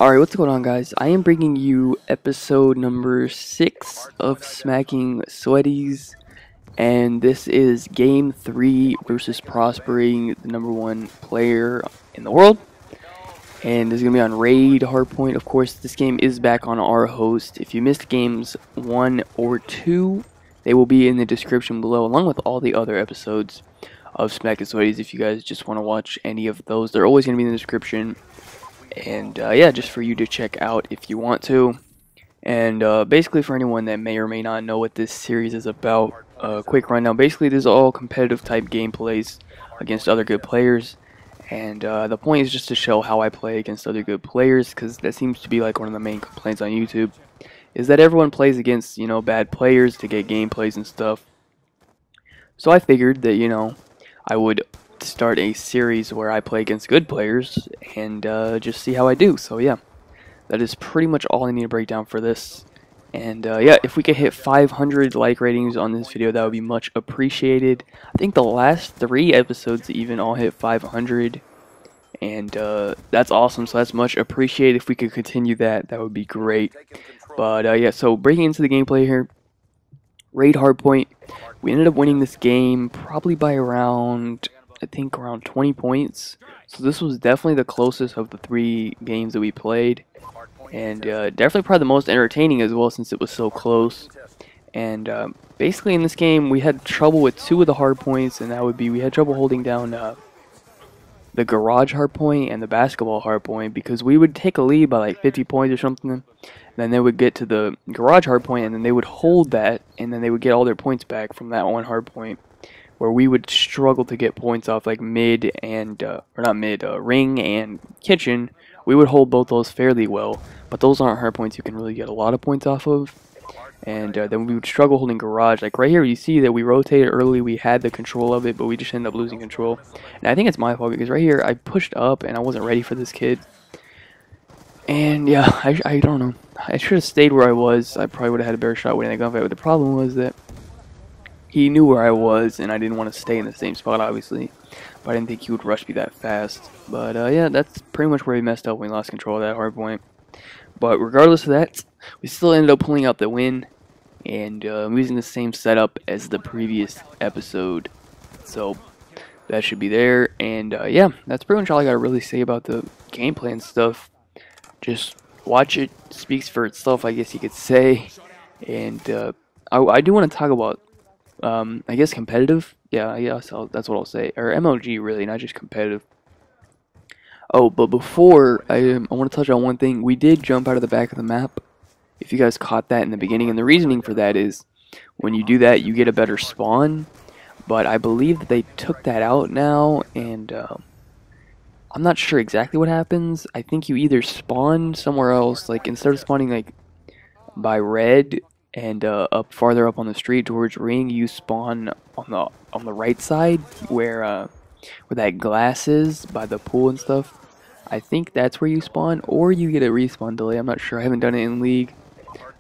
Alright, what's going on, guys? I am bringing you episode number 6 of Smacking Sweaties, and this is game 3 versus Prospering, the #1 player in the world. And this is going to be on Raid Hardpoint. Of course, this game is back on our host. If you missed games 1 or 2, they will be in the description below, along with all the other episodes of Smacking Sweaties. If you guys just want to watch any of those, they're always going to be in the description. And yeah, just for you to check out if you want to. And basically, for anyone that may or may not know what this series is about, quick rundown. Basically, this is all competitive type gameplays against other good players. And the point is just to show how I play against other good players, because that seems to be like one of the main complaints on YouTube, is that everyone plays against, bad players to get gameplays and stuff. So I figured that, I would start a series where I play against good players and just see how I do. So yeah, that is pretty much all I need to break down for this. And yeah, if we could hit 500 like ratings on this video, that would be much appreciated. I think the last 3 episodes even all hit 500, and that's awesome. So that's much appreciated. If we could continue that, that would be great. But yeah, so breaking into the gameplay here, Raid Hardpoint, we ended up winning this game probably by around, I think, around 20 points. So this was definitely the closest of the 3 games that we played, and definitely probably the most entertaining as well, since it was so close. And basically in this game we had trouble with 2 of the hard points, and that would be, we had trouble holding down the garage hard point and the basketball hard point, because we would take a lead by like 50 points or something. Then they would get to the garage hard point, and then they would hold that, and then they would get all their points back from that one hard point, where we would struggle to get points off like mid and, or not mid, ring and kitchen. We would hold both those fairly well, but those aren't hard points you can really get a lot of points off of. And then we would struggle holding garage. Like right here, you see that we rotated early, we had the control of it, but we just ended up losing control. And I think it's my fault, because right here, I pushed up and I wasn't ready for this kid. And yeah, I don't know. I should have stayed where I was. I probably would have had a better shot winning the gunfight, but the problem was that he knew where I was, and I didn't want to stay in the same spot, obviously. But I didn't think he would rush me that fast. But yeah, that's pretty much where we messed up when we lost control of that hard point. But regardless of that, we still ended up pulling out the win, and I'm using the same setup as the previous episode. So that should be there. And yeah, that's pretty much all I got to really say about the gameplay and stuff. Just watch it, speaks for itself, I guess you could say. And I do want to talk about, I guess, competitive. Yeah, I guess that's what I'll say. Or MLG, really, not just competitive. Oh, but before, I want to touch on one thing. We did jump out of the back of the map, if you guys caught that in the beginning. And the reasoning for that is, when you do that, you get a better spawn. But I believe that they took that out now, and I'm not sure exactly what happens. I think you either spawn somewhere else, like instead of spawning like by red and up farther up on the street towards ring, you spawn on the right side where that glass is by the pool and stuff. I think that's where you spawn, or you get a respawn delay. I'm not sure. I haven't done it in League,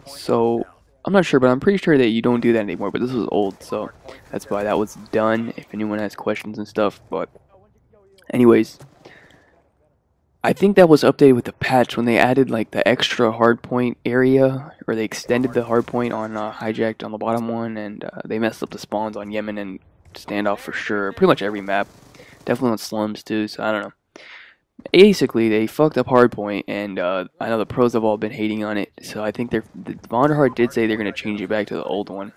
so I'm not sure, but I'm pretty sure that you don't do that anymore. But this was old, so that's why that was done, if anyone has questions and stuff. But anyways, I think that was updated with the patch when they added like the extra hardpoint area, or they extended the hardpoint on Hijacked on the bottom one, and they messed up the spawns on Yemen and Standoff for sure. Pretty much every map, definitely on Slums too. So I don't know. Basically, they fucked up hardpoint, and I know the pros have all been hating on it. So I think Vonderhard did say they're gonna change it back to the old one.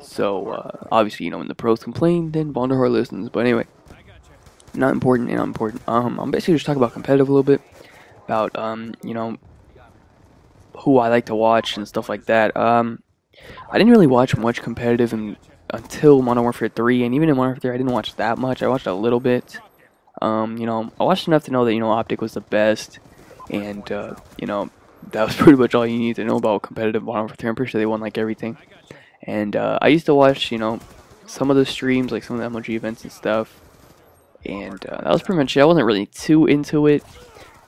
So obviously, when the pros complain, then Vonderhard listens. But anyway. Not important and unimportant. I'm basically just talking about competitive a little bit, about who I like to watch and stuff like that. I didn't really watch much competitive until Modern Warfare 3, and even in Modern Warfare 3, I didn't watch that much. I watched a little bit. I watched enough to know that Optic was the best, and that was pretty much all you need to know about competitive Modern Warfare 3. I'm pretty sure they won like everything. And I used to watch some of the streams, like some of the MLG events and stuff. And that was pretty much it. I wasn't really too into it,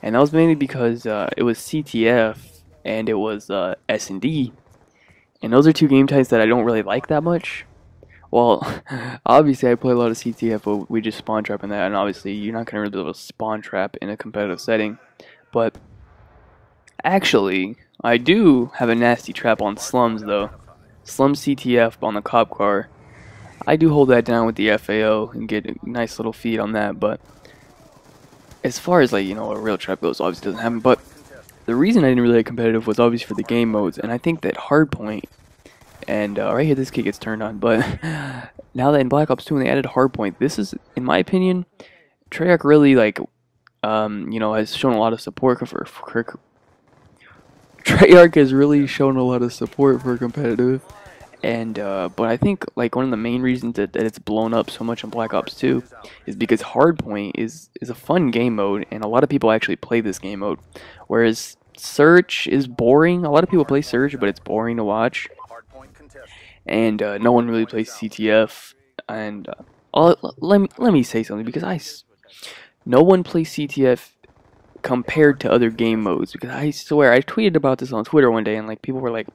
and that was mainly because it was CTF and it was S&D, and those are 2 game types that I don't really like that much. Well, obviously I play a lot of CTF, but we just spawn trap in that, and obviously you're not going to really be able to spawn trap in a competitive setting. But Actually, I do have a nasty trap on Slums though. Slum CTF on the cop car. I do hold that down with the FAO and get a nice little feed on that, but as far as like, a real trap goes, obviously doesn't happen. But the reason I didn't really get competitive was obviously for the game modes, and I think that hardpoint and right here this kid gets turned on, but now that in Black Ops 2 when they added hardpoint, this is, in my opinion, Treyarch really like has shown a lot of support for Treyarch has really shown a lot of support for competitive. And but I think like one of the main reasons that it's blown up so much in Black Ops 2 is because Hardpoint is a fun game mode, and a lot of people actually play this game mode. Whereas Search is boring. A lot of people play Search, but it's boring to watch. And no one really plays CTF. And let me say something, because no one plays CTF compared to other game modes, because I swear I tweeted about this on Twitter one day, and like people were like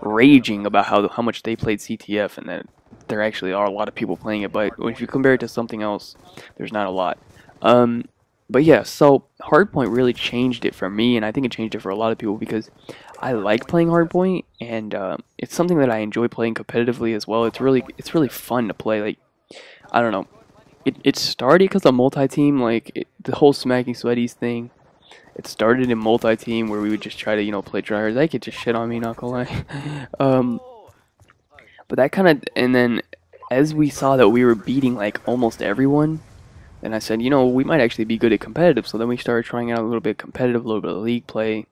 raging about how much they played CTF, and that there actually are a lot of people playing it, but if you compare it to something else, there's not a lot. But yeah, so Hardpoint really changed it for me, and I think it changed it for a lot of people, because I like playing Hardpoint, and it's something that I enjoy playing competitively as well. It's really fun to play. Like, I don't know, it started because of multi-team, like the whole Smacking Sweaties thing. It started in multi-team where we would just try to, play tryhards. They could just shit on me, not gonna lie. But that kind of, and then as we saw that we were beating like almost everyone, then I said, we might actually be good at competitive. So then we started trying out a little bit of competitive, a little bit of league play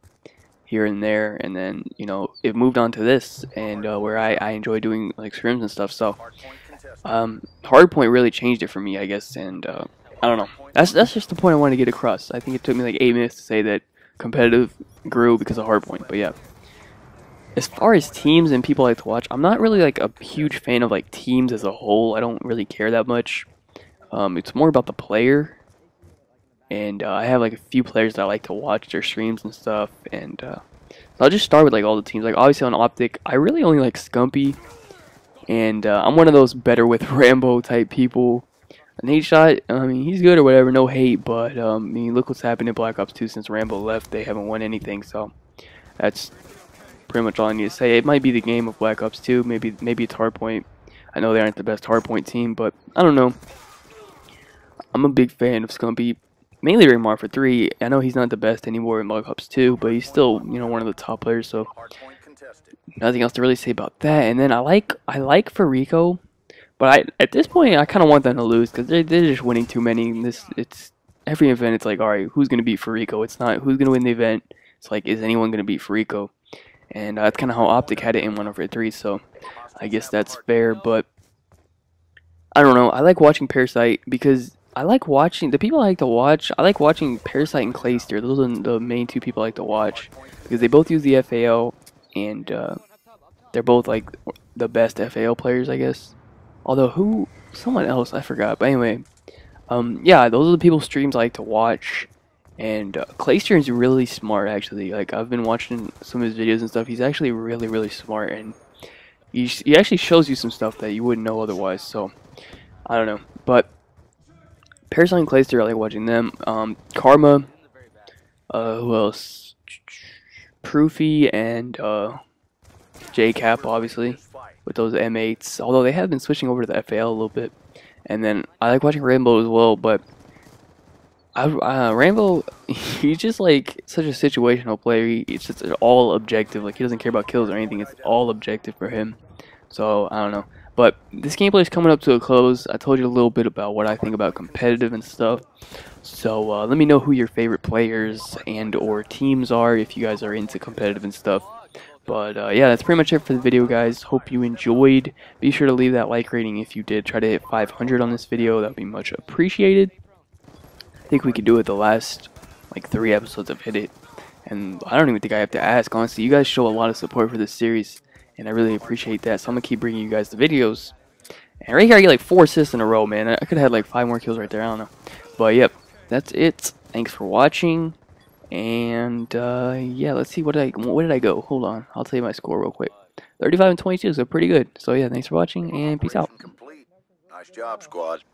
here and there, and then it moved on to this, and where I enjoy doing like scrims and stuff. So Hardpoint really changed it for me, I guess, and I don't know. That's just the point I wanted to get across. I think it took me like 8 minutes to say that competitive grew because of Hardpoint. But yeah, as far as teams and people I like to watch, I'm not really like a huge fan of like teams as a whole. I don't really care that much. It's more about the player, and I have like a few players that I like to watch their streams and stuff. And so I'll just start with like all the teams. Like obviously on Optic, I really only like Scumpy, and I'm one of those better with Rambo type people. Nate Shot, I mean, he's good or whatever, no hate, but I mean, look what's happened in Black Ops 2 since Rambo left. They haven't won anything, so that's pretty much all I need to say. It might be the game of Black Ops 2, maybe it's Hardpoint. I know they aren't the best Hardpoint team, but I don't know. I'm a big fan of Scumpy, mainly during Marfa 3. I know he's not the best anymore in Black Ops 2, but he's still, one of the top players, so nothing else to really say about that. And then I like Farico. But at this point, I kind of want them to lose, because they're just winning too many. It's every event. It's like, all right, who's gonna beat Farico? It's not who's gonna win the event. It's like, is anyone gonna beat Farico? And that's kind of how Optic had it in 1/3. So I guess that's fair. But I don't know. I like watching Parasite, because I like watching the people I like to watch. I like watching Parasite and Clayster. Those are the main two people I like to watch, because they both use the FAO, and they're both like the best FAO players, I guess. Although someone else, I forgot. But anyway, yeah, those are the people's streams I like to watch. And Clayster is really smart, actually. Like, I've been watching some of his videos and stuff. He's actually really, really smart, and he actually shows you some stuff that you wouldn't know otherwise. So I don't know, but Parasite and Clayster, I like watching them. Karma, who else? Proofy and JCap, obviously, with those M8s, although they have been switching over to the FAL a little bit. And then I like watching Rambo as well, but Rambo, he's just like such a situational player. It's just all objective. Like, he doesn't care about kills or anything. It's all objective for him. So I don't know. But this gameplay is coming up to a close. I told you a little bit about what I think about competitive and stuff. So let me know who your favorite players and or teams are if you guys are into competitive and stuff. But yeah, that's pretty much it for the video, guys. Hope you enjoyed. Be sure to leave that like rating if you did. Try to hit 500 on this video. That would be much appreciated. I think we could do it the last like 3 episodes I've hit it. And I don't even think I have to ask, honestly. You guys show a lot of support for this series, and I really appreciate that. So I'm going to keep bringing you guys the videos. And right here I get like 4 assists in a row, man. I could have had like 5 more kills right there. I don't know. But yep, that's it. Thanks for watching. And yeah, let's see what did I go? Hold on, I'll tell you my score real quick. 35 and 22, so pretty good. So yeah, thanks for watching, and peace out. Nice job, squad.